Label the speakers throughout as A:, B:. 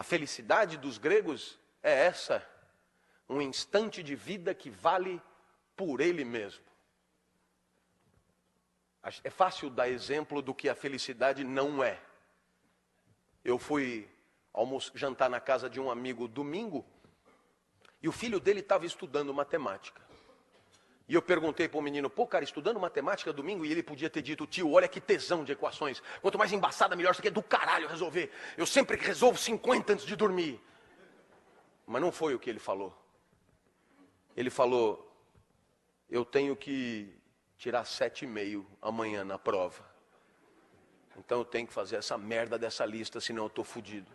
A: felicidade dos gregos é essa: um instante de vida que vale por ele mesmo. É fácil dar exemplo do que a felicidade não é. Eu fui jantar na casa de um amigo domingo, e o filho dele estava estudando matemática. E eu perguntei para o menino: pô, cara, estudando matemática domingo? E ele podia ter dito: tio, olha que tesão de equações. Quanto mais embaçada, melhor. Isso aqui é do caralho resolver. Eu sempre resolvo 50 antes de dormir. Mas não foi o que ele falou. Ele falou: eu tenho que tirar 7,5 amanhã na prova. Então eu tenho que fazer essa merda dessa lista, senão eu estou fodido.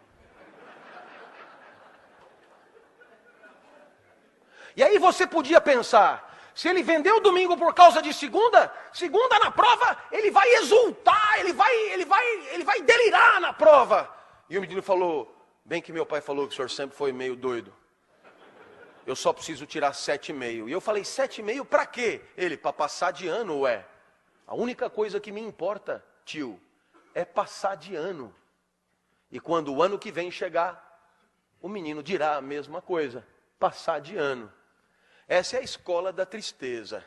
A: E aí você podia pensar, se ele vendeu domingo por causa de segunda na prova, ele vai exultar, ele vai delirar na prova. E o menino falou: bem que meu pai falou que o senhor sempre foi meio doido. Eu só preciso tirar 7,5. E eu falei: 7,5 para quê? Ele: para passar de ano, ué. A única coisa que me importa, tio, é passar de ano. E quando o ano que vem chegar, o menino dirá a mesma coisa: passar de ano. Essa é a escola da tristeza,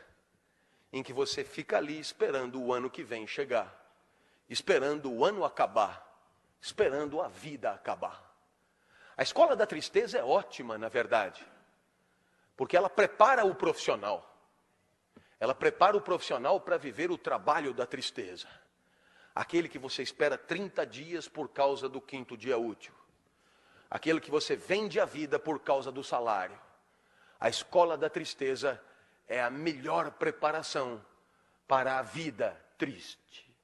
A: em que você fica ali esperando o ano que vem chegar, esperando o ano acabar, esperando a vida acabar. A escola da tristeza é ótima, na verdade, porque ela prepara o profissional. Ela prepara o profissional para viver o trabalho da tristeza. Aquele que você espera 30 dias por causa do 5º dia útil. Aquele que você vende a vida por causa do salário. A escola da tristeza é a melhor preparação para a vida triste.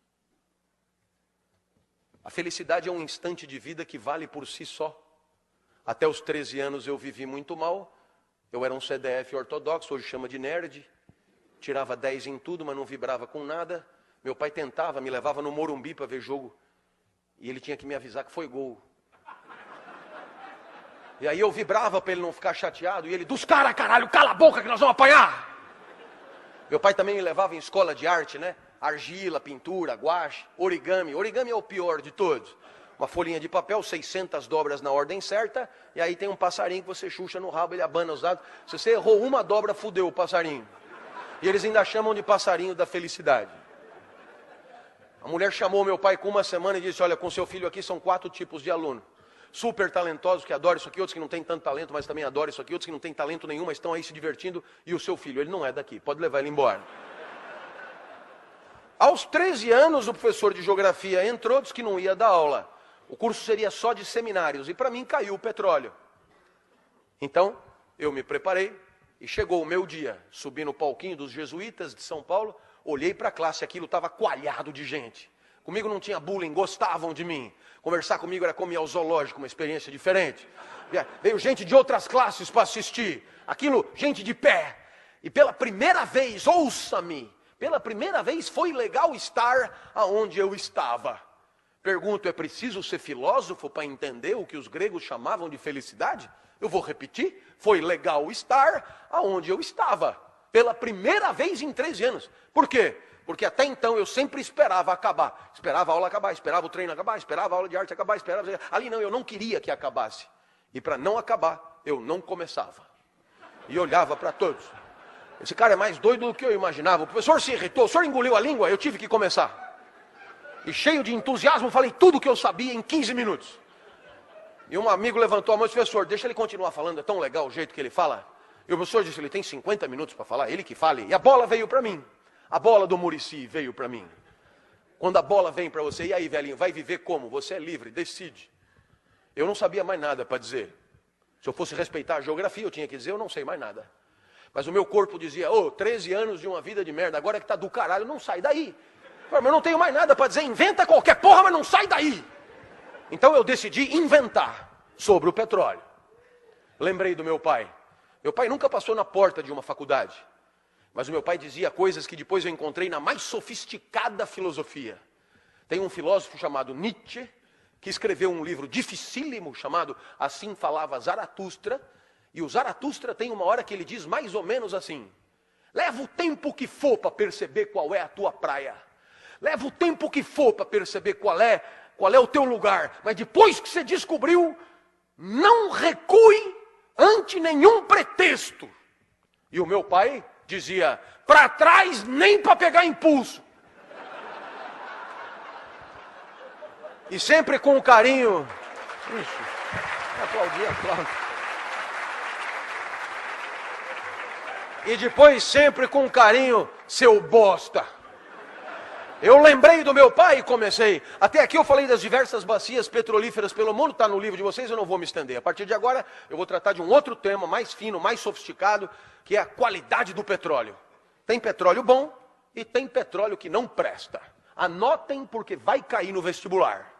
A: A felicidade é um instante de vida que vale por si só. Até os 13 anos eu vivi muito mal. Eu era um CDF ortodoxo, hoje chama de nerd. Tirava 10 em tudo, mas não vibrava com nada. Meu pai tentava, me levava no Morumbi para ver jogo. E ele tinha que me avisar que foi gol. E aí eu vibrava para ele não ficar chateado. E ele: dos caras, caralho, cala a boca que nós vamos apanhar. Meu pai também me levava em escola de arte, né? Argila, pintura, guache, origami. Origami é o pior de todos. Uma folhinha de papel, 600 dobras na ordem certa. E aí tem um passarinho que você chucha no rabo, ele abana os dados. Se você errou uma dobra, fudeu o passarinho. E eles ainda chamam de passarinho da felicidade. A mulher chamou meu pai com uma semana e disse: olha, com seu filho aqui são 4 tipos de aluno. Super talentosos, que adoram isso aqui, outros que não têm tanto talento, mas também adoram isso aqui, outros que não têm talento nenhum, mas estão aí se divertindo, e o seu filho, ele não é daqui, pode levar ele embora. Aos 13 anos, o professor de geografia entrou, disse que não ia dar aula. O curso seria só de seminários, e para mim caiu o petróleo. Então, eu me preparei, e chegou o meu dia. Subi no palquinho dos jesuítas de São Paulo, olhei para a classe, aquilo estava coalhado de gente. Comigo não tinha bullying, gostavam de mim. Conversar comigo era como ir ao zoológico, uma experiência diferente. Veio gente de outras classes para assistir. Aquilo, gente de pé. E pela primeira vez, ouça-me, pela primeira vez foi legal estar aonde eu estava. Pergunto: é preciso ser filósofo para entender o que os gregos chamavam de felicidade? Eu vou repetir: foi legal estar aonde eu estava. Pela primeira vez em 13 anos. Por quê? Porque até então eu sempre esperava acabar. Esperava a aula acabar, esperava o treino acabar, esperava a aula de arte acabar, esperava... Ali não, eu não queria que acabasse. E para não acabar, eu não começava. E olhava para todos. Esse cara é mais doido do que eu imaginava. O professor se irritou, o senhor engoliu a língua, eu tive que começar. E cheio de entusiasmo, falei tudo que eu sabia em 15 minutos. E um amigo levantou a mão e disse: professor, deixa ele continuar falando, é tão legal o jeito que ele fala. E o professor disse: ele tem 50 minutos para falar, ele que fale. E a bola veio para mim. A bola do Muricy veio para mim. Quando a bola vem para você: e aí, velhinho, vai viver como? Você é livre, decide. Eu não sabia mais nada para dizer. Se eu fosse respeitar a geografia, eu tinha que dizer: eu não sei mais nada. Mas o meu corpo dizia: 13 anos de uma vida de merda, agora que tá do caralho, não sai daí. Mas eu não tenho mais nada para dizer, inventa qualquer porra, mas não sai daí. Então eu decidi inventar sobre o petróleo. Lembrei do meu pai. Meu pai nunca passou na porta de uma faculdade. Mas o meu pai dizia coisas que depois eu encontrei na mais sofisticada filosofia. Tem um filósofo chamado Nietzsche, que escreveu um livro dificílimo chamado Assim Falava Zaratustra. E o Zaratustra tem uma hora que ele diz mais ou menos assim: leva o tempo que for para perceber qual é a tua praia. Leva o tempo que for para perceber qual é o teu lugar. Mas depois que você descobriu, não recue ante nenhum pretexto. E o meu pai dizia, para trás nem para pegar impulso. E sempre com carinho. Aplaudir. E depois sempre com carinho, seu bosta. Eu lembrei do meu pai e comecei. Até aqui eu falei das diversas bacias petrolíferas pelo mundo, está no livro de vocês, eu não vou me estender. A partir de agora eu vou tratar de um outro tema mais fino, mais sofisticado, que é a qualidade do petróleo. Tem petróleo bom e tem petróleo que não presta. Anotem porque vai cair no vestibular.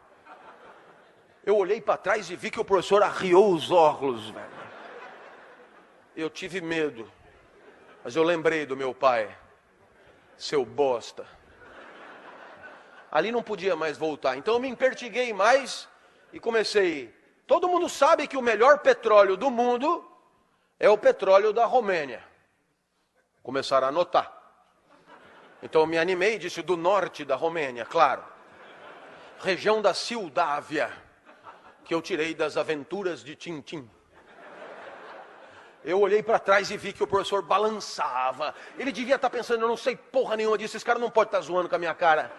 A: Eu olhei para trás e vi que o professor arriou os óculos, velho. Eu tive medo. Mas eu lembrei do meu pai. Seu bosta. Ali não podia mais voltar. Então eu me impertiguei mais e comecei. Todo mundo sabe que o melhor petróleo do mundo é o petróleo da Romênia. Começaram a anotar. Então eu me animei e disse do norte da Romênia, claro. Região da Sildávia, que eu tirei das aventuras de Tintim. Eu olhei para trás e vi que o professor balançava. Ele devia estar pensando, eu não sei porra nenhuma disso, esse cara não pode estar zoando com a minha cara.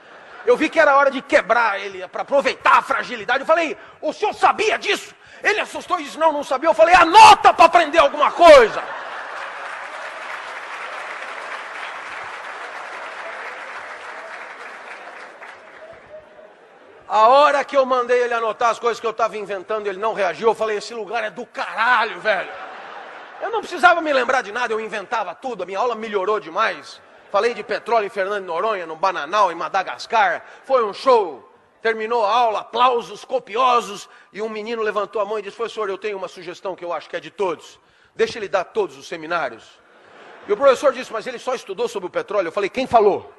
A: Eu vi que era hora de quebrar ele, para aproveitar a fragilidade. Eu falei, o senhor sabia disso? Ele assustou e disse, não sabia. Eu falei, anota para aprender alguma coisa. A hora que eu mandei ele anotar as coisas que eu estava inventando, ele não reagiu. Eu falei, esse lugar é do caralho, velho. Eu não precisava me lembrar de nada, eu inventava tudo, a minha aula melhorou demais. Falei de petróleo em Fernando de Noronha, no Bananal, em Madagascar. Foi um show. Terminou a aula, aplausos copiosos. E um menino levantou a mão e disse, professor, eu tenho uma sugestão que eu acho que é de todos. Deixa ele dar todos os seminários. E o professor disse, mas ele só estudou sobre o petróleo. Eu falei, quem falou?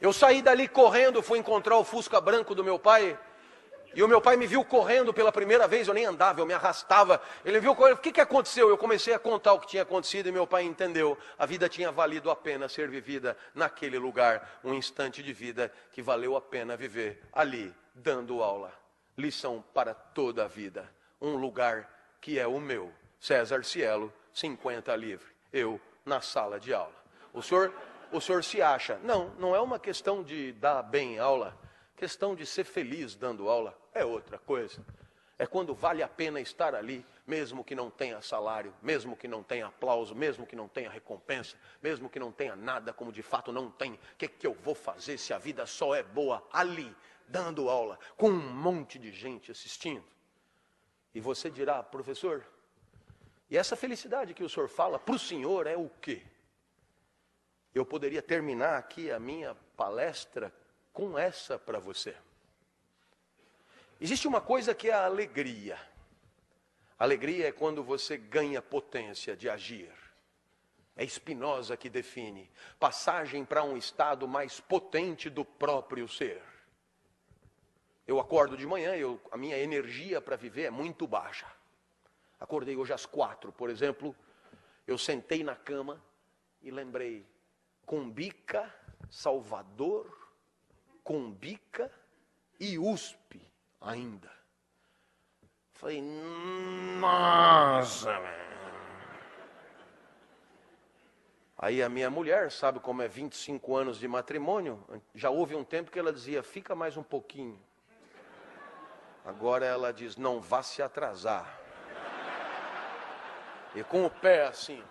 A: Eu saí dali correndo, fui encontrar o Fusca branco do meu pai. E o meu pai me viu correndo pela primeira vez, eu nem andava, eu me arrastava. Ele viu correndo, o que aconteceu? Eu comecei a contar o que tinha acontecido e meu pai entendeu. A vida tinha valido a pena ser vivida naquele lugar. Um instante de vida que valeu a pena viver ali, dando aula. Lição para toda a vida. Um lugar que é o meu. César Cielo, 50 livre. Eu na sala de aula. O senhor se acha. Não é uma questão de dar bem aula. Questão de ser feliz dando aula é outra coisa. É quando vale a pena estar ali, mesmo que não tenha salário, mesmo que não tenha aplauso, mesmo que não tenha recompensa, mesmo que não tenha nada, como de fato não tem. O que eu vou fazer se a vida só é boa ali, dando aula, com um monte de gente assistindo? E você dirá, professor, e essa felicidade que o senhor fala para o senhor é o quê? Eu poderia terminar aqui a minha palestra com essa para você. Existe uma coisa que é a alegria. Alegria é quando você ganha potência de agir. É Spinoza que define. Passagem para um estado mais potente do próprio ser. Eu acordo de manhã, a minha energia para viver é muito baixa. Acordei hoje às 4, por exemplo. Eu sentei na cama e lembrei. Cumbica, Salvador, Cumbica e USP ainda. Falei, nossa, velho. Aí a minha mulher, sabe como é 25 anos de matrimônio, já houve um tempo que ela dizia, fica mais um pouquinho. Agora ela diz, não vá se atrasar. E com o pé assim.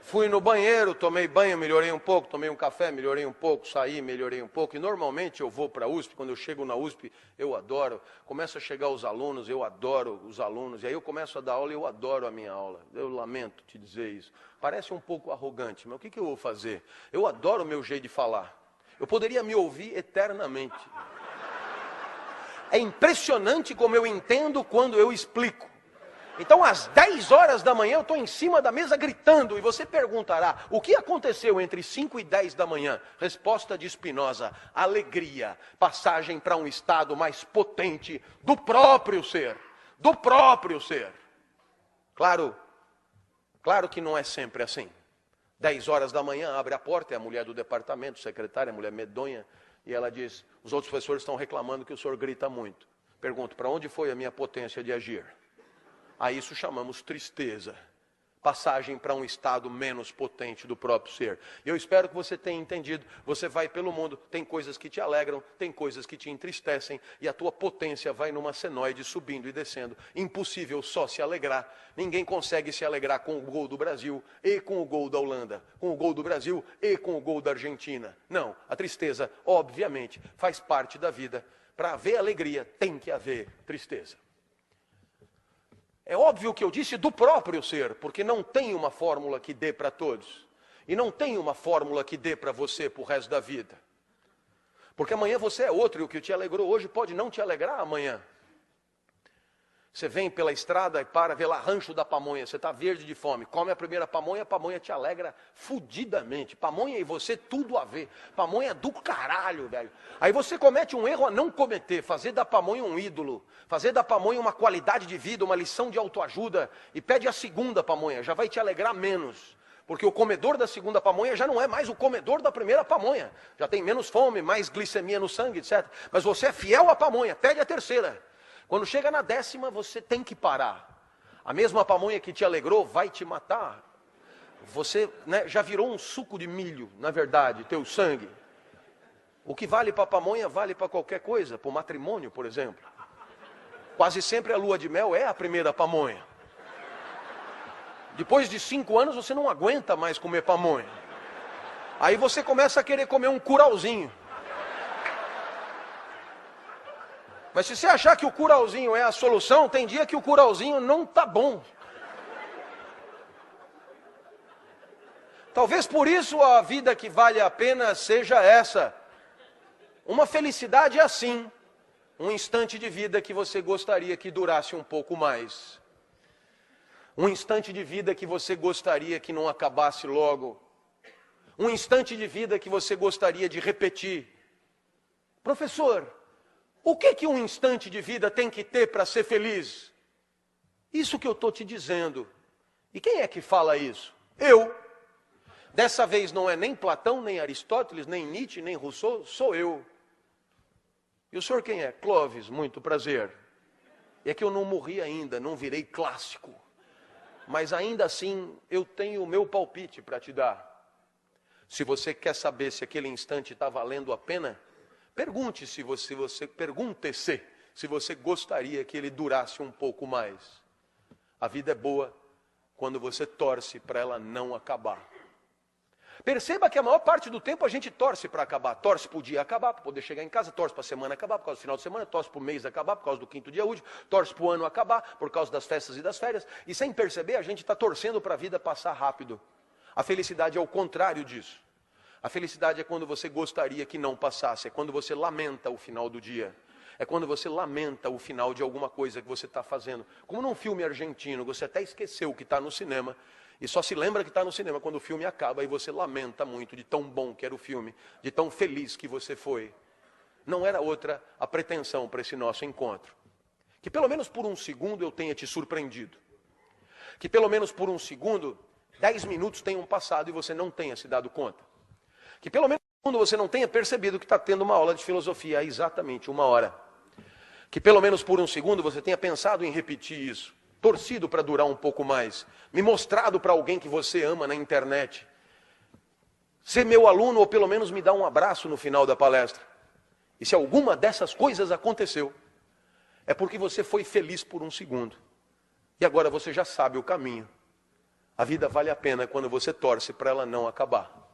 A: Fui no banheiro, tomei banho, melhorei um pouco, tomei um café, melhorei um pouco, saí, melhorei um pouco. E normalmente eu vou para a USP, quando eu chego na USP, eu adoro. Começa a chegar os alunos, eu adoro os alunos. E aí eu começo a dar aula e eu adoro a minha aula. Eu lamento te dizer isso. Parece um pouco arrogante, mas o que eu vou fazer? Eu adoro o meu jeito de falar. Eu poderia me ouvir eternamente. É impressionante como eu entendo quando eu explico. Então, às 10 horas da manhã, eu estou em cima da mesa gritando. E você perguntará, o que aconteceu entre 5 e 10 da manhã? Resposta de Spinoza, alegria. Passagem para um estado mais potente do próprio ser. do próprio ser. Claro que não é sempre assim. 10 horas da manhã, abre a porta, é a mulher do departamento, secretária, a mulher medonha, e ela diz, os outros professores estão reclamando que o senhor grita muito. Pergunto, para onde foi a minha potência de agir? A isso chamamos tristeza. Passagem para um estado menos potente do próprio ser. Eu espero que você tenha entendido. Você vai pelo mundo, tem coisas que te alegram, tem coisas que te entristecem, e a tua potência vai numa senoide subindo e descendo. Impossível só se alegrar. Ninguém consegue se alegrar com o gol do Brasil e com o gol da Holanda, com o gol do Brasil e com o gol da Argentina. Não, a tristeza, obviamente, faz parte da vida. Para haver alegria, tem que haver tristeza. É óbvio que eu disse do próprio ser, porque não tem uma fórmula que dê para todos. E não tem uma fórmula que dê para você para o resto da vida. Porque amanhã você é outro, e o que te alegrou hoje pode não te alegrar amanhã. Você vem pela estrada e para, vê lá Rancho da Pamonha, você está verde de fome, come a primeira pamonha, a pamonha te alegra fudidamente. Pamonha e você, tudo a ver. Pamonha do caralho, velho. Aí você comete um erro a não cometer, fazer da pamonha um ídolo, fazer da pamonha uma qualidade de vida, uma lição de autoajuda, e pede a segunda pamonha, já vai te alegrar menos. Porque o comedor da segunda pamonha já não é mais o comedor da primeira pamonha. Já tem menos fome, mais glicemia no sangue, etc. Mas você é fiel à pamonha, pede a terceira. Quando chega na 10ª, você tem que parar. A mesma pamonha que te alegrou vai te matar. Você, já virou um suco de milho, na verdade, teu sangue. O que vale para a pamonha, vale para qualquer coisa. Para o matrimônio, por exemplo. Quase sempre a lua de mel é a primeira pamonha. Depois de 5 anos, você não aguenta mais comer pamonha. Aí você começa a querer comer um curauzinho. Mas se você achar que o curauzinho é a solução, tem dia que o curauzinho não está bom. Talvez por isso a vida que vale a pena seja essa. Uma felicidade assim. Um instante de vida que você gostaria que durasse um pouco mais. Um instante de vida que você gostaria que não acabasse logo. Um instante de vida que você gostaria de repetir. Professor, o que um instante de vida tem que ter para ser feliz? Isso que eu estou te dizendo. E quem é que fala isso? Eu. Dessa vez não é nem Platão, nem Aristóteles, nem Nietzsche, nem Rousseau, sou eu. E o senhor quem é? Clóvis, muito prazer. É que eu não morri ainda, não virei clássico. Mas ainda assim, eu tenho o meu palpite para te dar. Se você quer saber se aquele instante está valendo a pena, pergunte-se se você gostaria que ele durasse um pouco mais. A vida é boa quando você torce para ela não acabar. Perceba que a maior parte do tempo a gente torce para acabar. Torce para o dia acabar, para poder chegar em casa, torce para a semana acabar, por causa do final de semana, torce para o mês acabar, por causa do 5º dia útil, torce para o ano acabar, por causa das festas e das férias. E sem perceber, a gente está torcendo para a vida passar rápido. A felicidade é o contrário disso. A felicidade é quando você gostaria que não passasse, é quando você lamenta o final do dia. É quando você lamenta o final de alguma coisa que você está fazendo. Como num filme argentino, você até esqueceu que está no cinema, e só se lembra que está no cinema quando o filme acaba, e você lamenta muito de tão bom que era o filme, de tão feliz que você foi. Não era outra a pretensão para esse nosso encontro. Que pelo menos por um segundo eu tenha te surpreendido. Que pelo menos por um segundo, 10 minutos tenham passado e você não tenha se dado conta. Que pelo menos quando você não tenha percebido que está tendo uma aula de filosofia há exatamente 1 hora. Que pelo menos por um segundo você tenha pensado em repetir isso. Torcido para durar um pouco mais. Me mostrado para alguém que você ama na internet. Ser meu aluno ou pelo menos me dar um abraço no final da palestra. E se alguma dessas coisas aconteceu, é porque você foi feliz por um segundo. E agora você já sabe o caminho. A vida vale a pena quando você torce para ela não acabar.